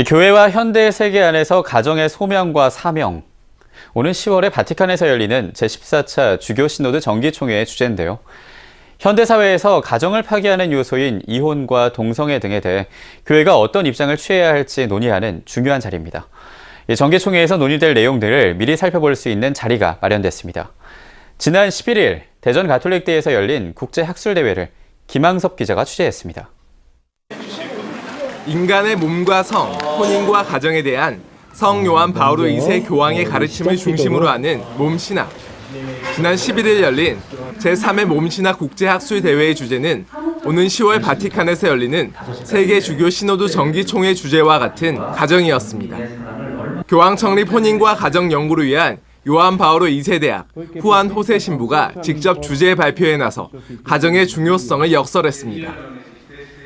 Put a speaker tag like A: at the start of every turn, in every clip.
A: 교회와 현대의 세계 안에서 가정의 소명과 사명. 오는 10월에 바티칸에서 열리는 제14차 주교 시노드 정기총회의 주제인데요. 현대사회에서 가정을 파괴하는 요소인 이혼과 동성애 등에 대해 교회가 어떤 입장을 취해야 할지 논의하는 중요한 자리입니다. 이 정기총회에서 논의될 내용들을 미리 살펴볼 수 있는 자리가 마련됐습니다. 지난 11일 대전 가톨릭대에서 열린 국제학술대회를 김항섭 기자가 취재했습니다.
B: 인간의 몸과 성, 혼인과 가정에 대한 성 요한 바오로 2세 교황의 가르침을 중심으로 하는 몸신학. 지난 11일 열린 제3회 몸신학 국제학술대회의 주제는 오는 10월 바티칸에서 열리는 세계 주교 시노드 정기총회 주제와 같은 가정이었습니다. 교황 창립 혼인과 가정 연구를 위한 요한 바오로 2세 대학 후안 호세 신부가 직접 주제 발표에 나서 가정의 중요성을 역설했습니다.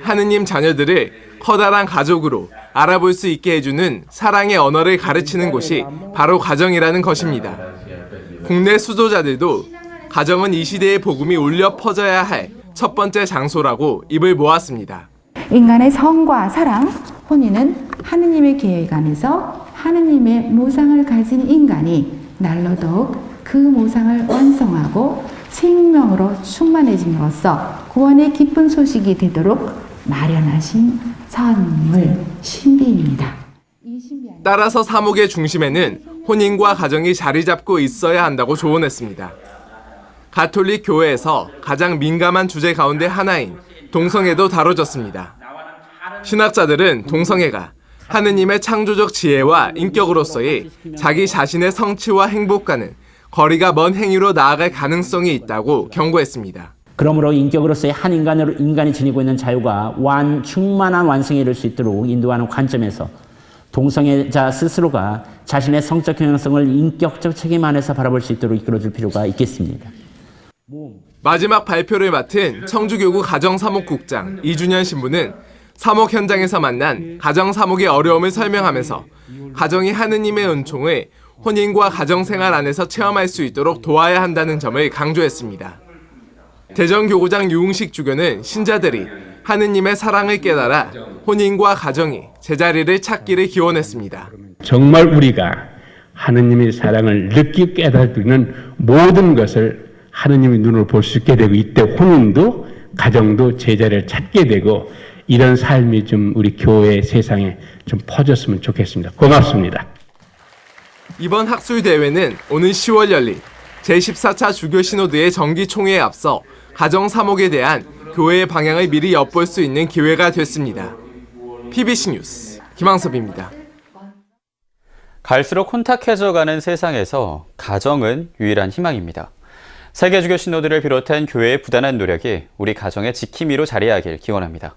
B: 하느님 자녀들을 커다란 가족으로 알아볼 수 있게 해주는 사랑의 언어를 가르치는 곳이 바로 가정이라는 것입니다. 국내 수도자들도 가정은 이 시대의 복음이 울려 퍼져야 할 첫 번째 장소라고 입을 모았습니다.
C: 인간의 성과 사랑, 혼인은 하느님의 계획 안에서 하느님의 모상을 가진 인간이 날로 더욱 그 모상을 완성하고 생명으로 충만해짐으로써 구원의 기쁜 소식이 되도록 마련하신 선물, 신비입니다.
B: 따라서 사목의 중심에는 혼인과 가정이 자리 잡고 있어야 한다고 조언했습니다. 가톨릭 교회에서 가장 민감한 주제 가운데 하나인 동성애도 다뤄졌습니다. 신학자들은 동성애가 하느님의 창조적 지혜와 인격으로서의 자기 자신의 성취와 행복과는 거리가 먼 행위로 나아갈 가능성이 있다고 경고했습니다.
D: 그러므로 인격으로서의 한 인간으로 인간이 지니고 있는 자유가 충만한 완성에 이를 수 있도록 인도하는 관점에서 동성애자 스스로가 자신의 성적 경향성을 인격적 책임 안에서 바라볼 수 있도록 이끌어줄 필요가 있겠습니다.
B: 마지막 발표를 맡은 청주교구 가정사목국장 이준현 신부는 사목 현장에서 만난 가정사목의 어려움을 설명하면서 가정이 하느님의 은총을 혼인과 가정생활 안에서 체험할 수 있도록 도와야 한다는 점을 강조했습니다. 대전교구장 유웅식 주교는 신자들이 하느님의 사랑을 깨달아 혼인과 가정이 제자리를 찾기를 기원했습니다.
E: 정말 우리가 하느님의 사랑을 느끼고 깨닫는 모든 것을 하느님의 눈으로 볼 수 있게 되고 이때 혼인도 가정도 제자리를 찾게 되고 이런 삶이 좀 우리 교회 세상에 좀 퍼졌으면 좋겠습니다. 고맙습니다.
B: 이번 학술대회는 오는 10월 열린 제14차 주교 시노드의 정기총회에 앞서 가정 사목에 대한 교회의 방향을 미리 엿볼 수 있는 기회가 됐습니다. PBC 뉴스 김항섭입니다.
A: 갈수록 혼탁해져가는 세상에서 가정은 유일한 희망입니다. 세계 주교 시노드를 비롯한 교회의 부단한 노력이 우리 가정의 지킴이로 자리하길 기원합니다.